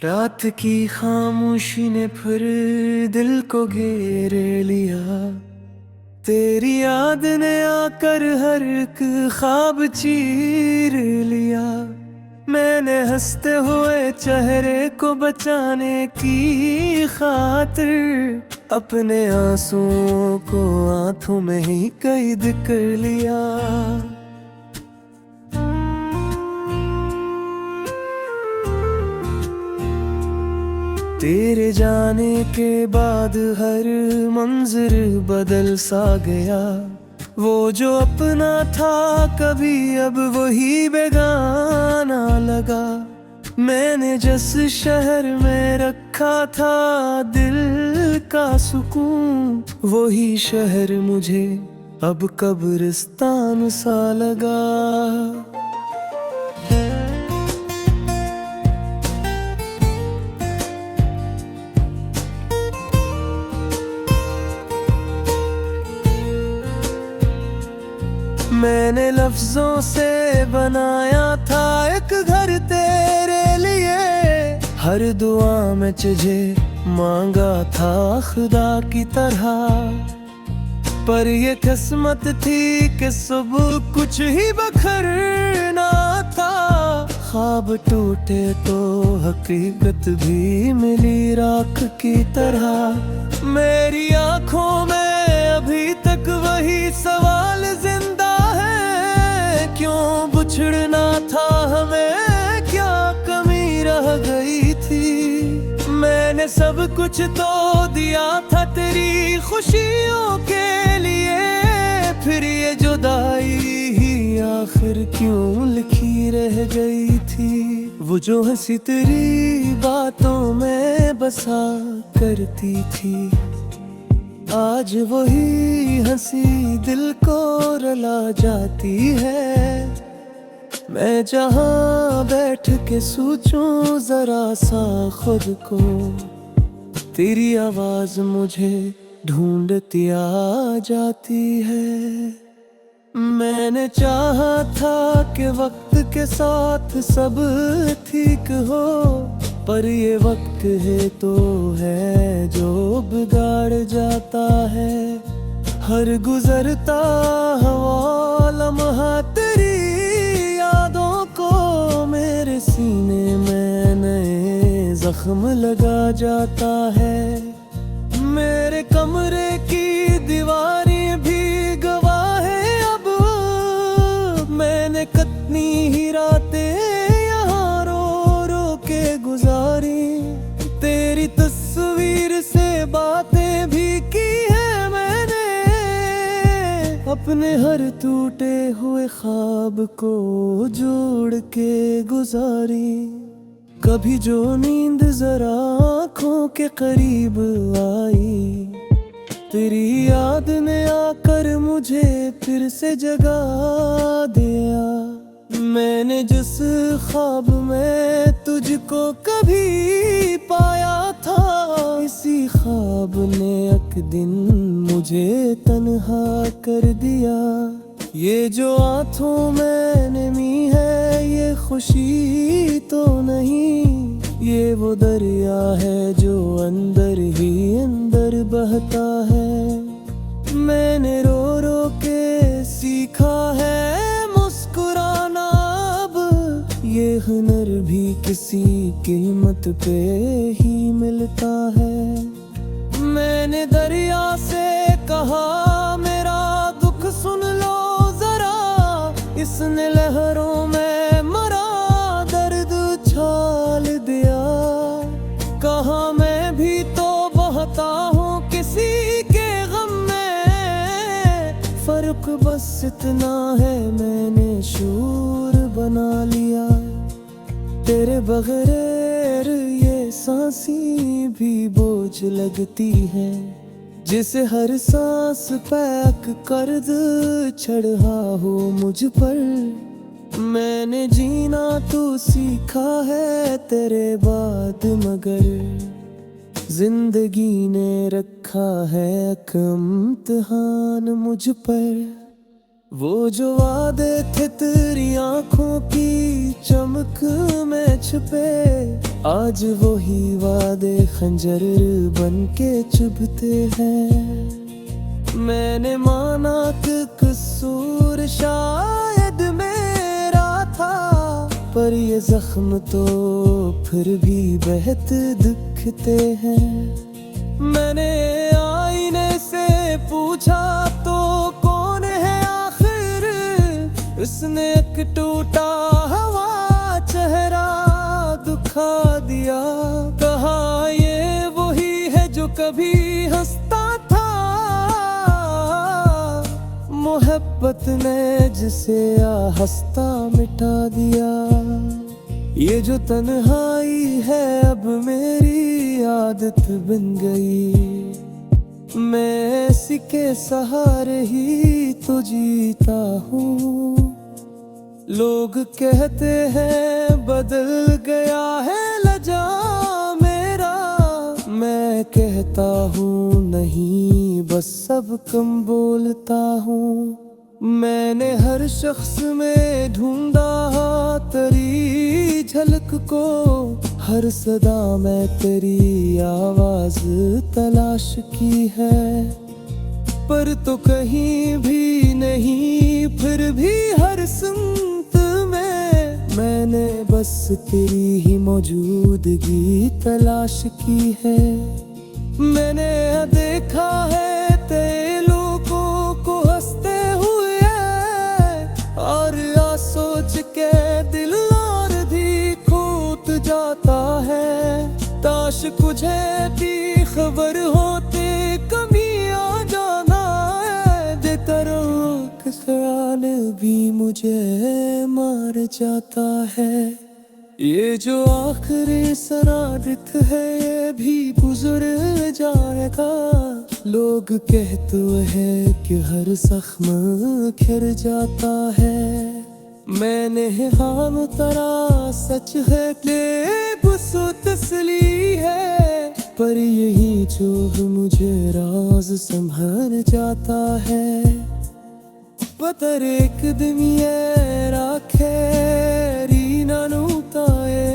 रात की खामोशी ने फिर दिल को घेर लिया। तेरी याद ने आकर हर एक ख्वाब चीर लिया। मैंने हंसते हुए चेहरे को बचाने की खातिर अपने आंसुओं को आंखों में ही कैद कर लिया। तेरे जाने के बाद हर मंजर बदल सा गया। वो जो अपना था कभी अब वही बेगाना लगा। मैंने जिस शहर में रखा था दिल का सुकून, वही शहर मुझे अब कब्रिस्तान सा लगा। मैंने लफ्जों से बनाया था एक घर तेरे लिए। हर दुआ में तुझे मांगा था खुदा की तरह। पर ये किस्मत थी कि सब कुछ ही बखरना था। ख्वाब टूटे तो हकीकत भी मिली राख की तरह। मेरी आंखों में अभी तक वही सवाल जिंदा है, क्यों बिछड़ना था हमें, क्या कमी रह गई थी। मैंने सब कुछ तो दिया था तेरी खुशियों के लिए, फिर ये जुदाई ही आखिर क्यों लिखी रह गई थी। वो जो हंसी तेरी बातों में बसा करती थी, आज वही हंसी दिल को रुला जाती है। मैं जहाँ बैठ के सोचूं जरा सा खुद को, तेरी आवाज मुझे ढूंढती आ जाती है। मैंने चाहा था कि वक्त के साथ सब ठीक हो, पर ये वक्त है तो है जो बिगाड़ जाता है। हर गुजरता हुआ लम्हा तेरी यादों को मेरे सीने में नए जख्म लगा जाता है। मेरे कमरे की दीवारें भी गवाह है अब, मैंने कितनी ही रातें यहाँ रो रो के गुजारी। तेरी तस्वीर से बातें भी की है मैंने, अपने हर टूटे हुए ख्वाब को जोड़ के गुजारी। कभी जो नींद जरा आँखों के करीब आई, तेरी याद ने आकर मुझे फिर से जगा दिया। मैंने जिस ख्वाब में तुझको कभी पाया था, इसी ख्वाब ने एक दिन मुझे तन्हा कर दिया। ये जो आँखों में नमी है ये खुशी तो नहीं, ये वो दरिया है जो अंदर ही अंदर बहता है। मैंने रो रो के सीखा है मुस्कुराना अब, ये हुनर भी किसी कीमत पे ही मिलता है। मैंने दरिया से कहा मेरा दुख सुन लो जरा, इसने लहरों में मरा दर्द उछाल दिया। कहा मैं भी तो बहता हूँ किसी के गम में, फर्क बस इतना है मैंने शूर बना लिया। तेरे बगैर ये सांसी भी बोझ लगती है, जिसे हर सांस पैक कर्ज चढ़ा हो मुझ पर। मैंने जीना तो सीखा है तेरे बाद, मगर जिंदगी ने रखा है एक इम्तिहान मुझ पर। वो जो वादे थे तेरी आंखों की चमक में छुपे, आज वही वादे खंजर बन के चुभते हैं। मैंने माना कि कसूर शायद मेरा था, पर ये जख्म तो फिर भी बेहद दिखते हैं। मैंने आईने से पूछा तो कौन है आखिर, उसने एक टूटा हुआ चेहरा दिखा दिया। कहा ये वही है जो कभी हंसता था, मोहब्बत ने जिसे हंसता मिटा दिया। ये जो तन्हाई है अब मेरी आदत बन गई, मैं इसी के सहारे ही तो जीता हूँ। लोग कहते हैं बदल गया है लजा मेरा, मैं कहता हूँ नहीं बस सब कम बोलता हूँ। मैंने हर शख्स में ढूंढा तेरी झलक को, हर सदा में तेरी आवाज तलाश की है, पर तो कहीं भी नहीं। फिर भी हर सुमत में मैंने बस तेरी ही मौजूदगी तलाश की है। मैंने देखा है तेरे लोगों को हंसते हुए, और सोच के दिल और भी खूट जाता है। ताश तुझे भी खबर होते कभी आ जाना है, देता रहो ख्याल भी मुझे मार जाता है। ये जो आखिरी सरारत है ये भी गुजर जाएगा। लोग कहते हैं कि हर जख्म खिर जाता है, मैंने हम तरा सच है बेबसो तसली है, पर यही जो मुझे राज संभल जाता है। पतर एक दिन ये राखे रीना नूताए,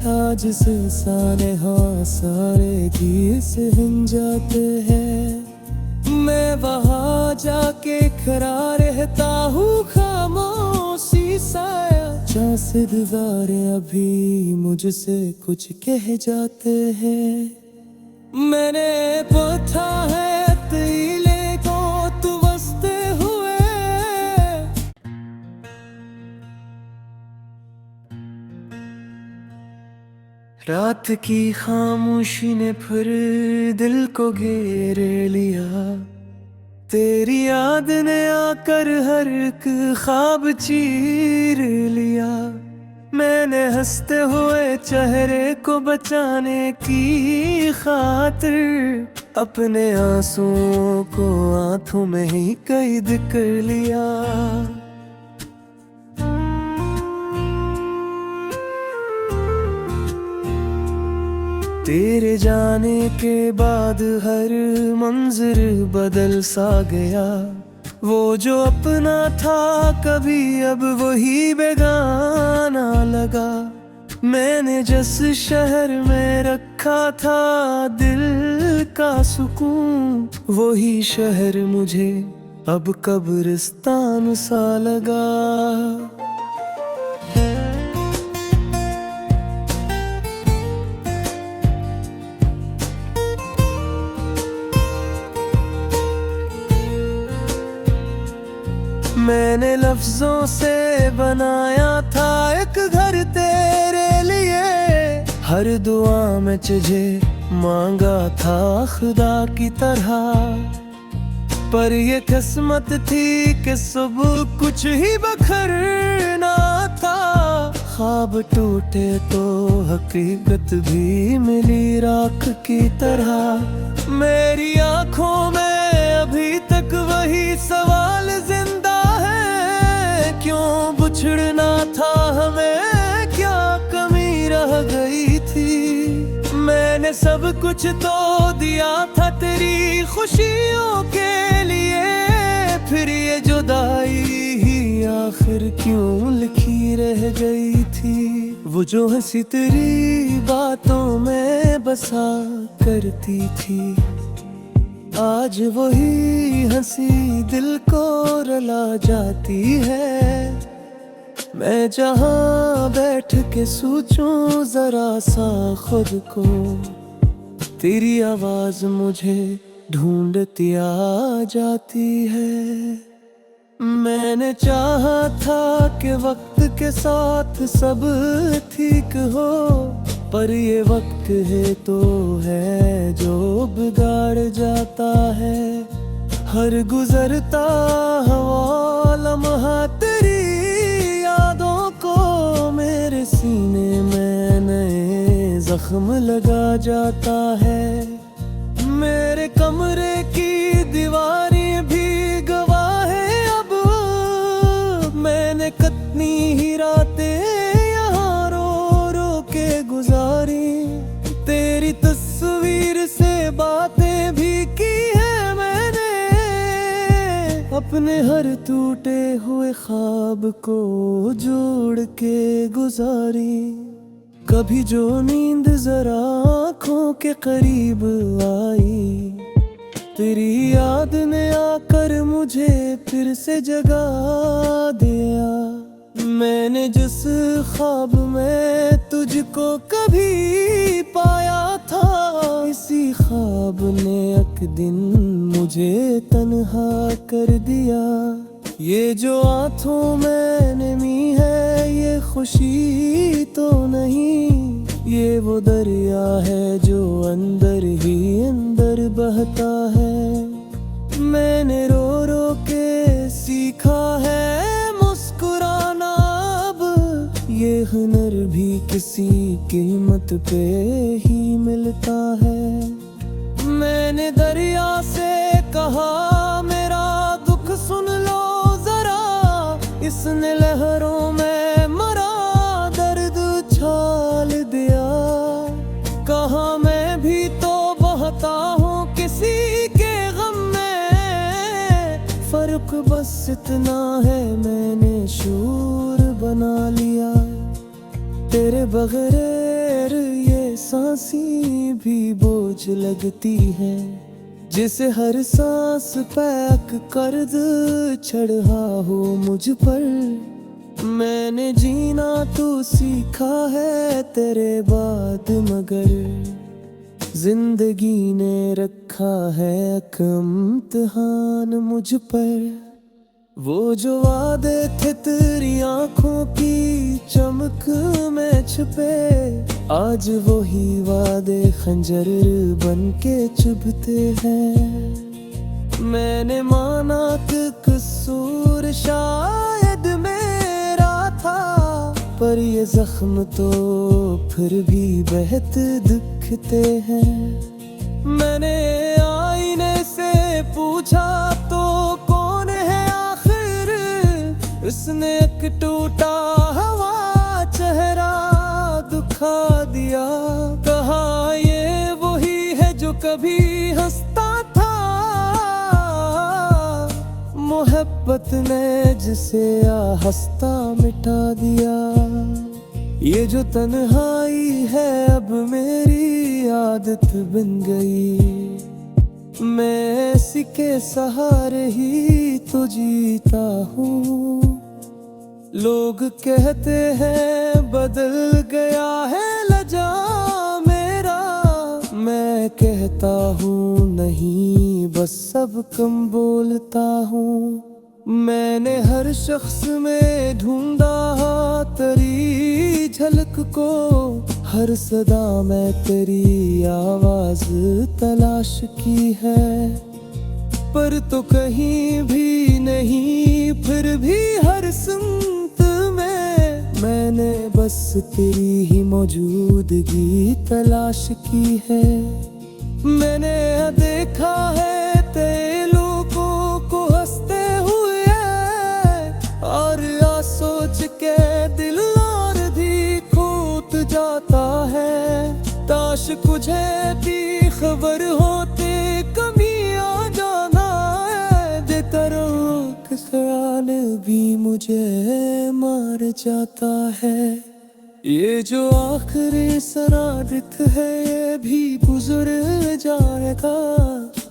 आज संसाने हाँ सारे गीत से हिन जाते हैं। मैं वहाँ जाके खड़ा रहता हूँ खामोशी साया, चासिदगार अभी मुझसे कुछ कह जाते हैं। मैंने पूछा है तेले को तू बसते हुए, रात की खामोशी ने फिर दिल को घेर लिया। तेरी याद ने आकर हर एक ख्वाब चीर लिया। मैंने हंसते हुए चेहरे को बचाने की खातिर अपने आंसुओं को आंखों में ही कैद कर लिया। तेरे जाने के बाद हर मंजर बदल सा गया। वो जो अपना था कभी अब वही बेगाना लगा। मैंने जिस शहर में रखा था दिल का सुकून, वही शहर मुझे अब कब्रिस्तान सा लगा। मैंने लफ्जों से बनाया था एक घर तेरे लिए, हर दुआ में तुझे मांगा था खुदा की तरह। पर ये किस्मत थी कि सब कुछ ही बखरना था। ख्वाब टूटे तो हकीकत भी मिली राख की तरह। मेरी आंखों में अभी तक वही सवाल जिंदा है, क्यों बिछड़ना था हमें, क्या कमी रह गई थी। मैंने सब कुछ तो दिया था तेरी खुशियों के लिए, फिर ये जुदाई ही आखिर क्यों लिखी रह गई थी। वो जो हंसी तेरी बातों में बसा करती थी, आज वही हंसी दिल को रुला जाती है। मैं जहाँ बैठ के सोचूं जरा सा खुद को, तेरी आवाज मुझे ढूंढती आ जाती है। मैंने चाहा था कि वक्त के साथ सब ठीक हो, पर ये वक्त है तो है जो बिगाड़ जाता है। हर गुजरता हुआ लम्हा तेरी यादों को मेरे सीने में नए जख्म लगा जाता है। मेरे कमरे की दीवारें भी गवाह है अब, मैंने कितनी ही रातें यहाँ रो रो के गुजारी। तेरी तस्वीर से बातें भी की है मैंने, अपने हर टूटे हुए ख्वाब को जोड़ के गुजारी। कभी जो नींद जरा आँखों के करीब आई, तेरी याद ने आकर मुझे फिर से जगा दिया। मैंने जिस ख्वाब में तुझको कभी पाया था, इसी ख्वाब ने एक दिन मुझे तन्हा कर दिया। ये जो आँखों में नमी है ये खुशी तो नहीं, ये वो दरिया है जो अंदर ही अंदर बहता है। मैंने रो रो के सीखा है मुस्कुराना अब, ये हुनर भी किसी कीमत पे ही मिलता है। मैंने दरिया से कहा मेरा दुख सुन लो जरा, इसने लहरों में मरा दर्द उछाल दिया। कहा मैं भी तो बहता हूँ किसी के गम में, फर्क बस इतना है मैंने शूर बना लिया। तेरे बगैर ये सांसी भी बोझ लगती है, जिसे हर सांस पैक कर्ज चढ़ा हो मुझ पर। मैंने जीना तो सीखा है तेरे बाद, मगर जिंदगी ने रखा है एक इम्तिहान मुझ पर। वो जो वादे थे तेरी आंखों की चमक में छुपे, आज वही वादे खंजर बन के चुभते हैं। मैंने माना कि कसूर शायद मेरा था, पर ये जख्म तो फिर भी बेहद दिखते हैं। मैंने आईने से पूछा तो कौन है आखिर, उसने एक टूटा हुआ चेहरा दिखा दिया। कहा ये वही है जो कभी हंसता था, मोहब्बत ने जिसे हंसता मिटा दिया। ये जो तन्हाई है अब मेरी आदत बन गई, मैं इसी के सहारे ही तो जीता हूँ। लोग कहते हैं बदल गया है लजा मेरा, मैं कहता हूँ नहीं बस सब कम बोलता हूँ। मैंने हर शख्स में ढूंढा तेरी झलक को, हर सदा में तेरी आवाज तलाश की है, पर तो कहीं भी नहीं। फिर भी हर सिमत में मैंने बस तेरी ही मौजूदगी तलाश की है। मैंने देखा है तेरे लोगों को हंसते हुए, और आ सोच के दिल और भी खूट जाता है। काश तुझे भी खबर होते कभी आ जाना है, बेकरार मुझे मार जाता है। ये जो आखिरी शरारत है ये भी गुजर जाएगा।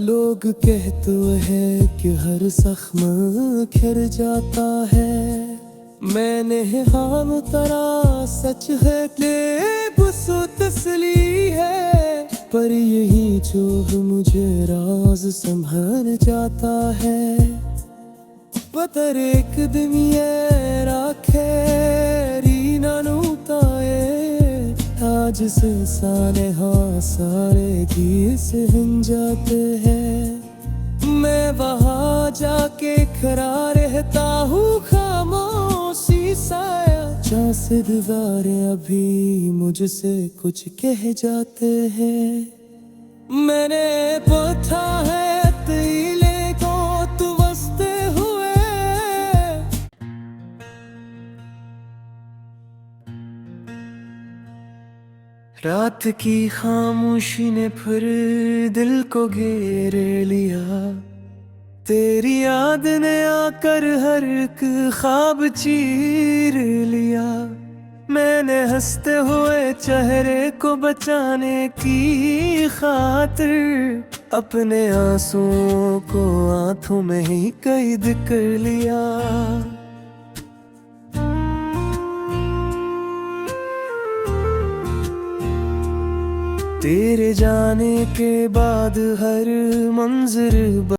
लोग कहते हैं कि हर जख्म खिल जाता है। मैंने हाल उतरा सच है बेबसो तसली है, पर यही जो मुझे राज संभल जाता है। पतर एक दिन ये राखे रीना नूताए आज से सारे हाँ सारे गीत से हिन जाते हैं। मैं वहाँ जाके खड़ा रहता हूँ खामोशी साया, जहाँ से दीवारें अभी मुझसे कुछ कह जाते हैं। मैंने पता है तीले को तू बसते हुए। रात की खामोशी ने फिर दिल को घेर लिया। तेरी याद ने आकर हर एक ख्वाब चीर लिया। मैंने हंसते हुए चेहरे को बचाने की खातिर अपने आंसुओं को आंखों में ही कैद कर लिया। तेरे जाने के बाद हर मंजर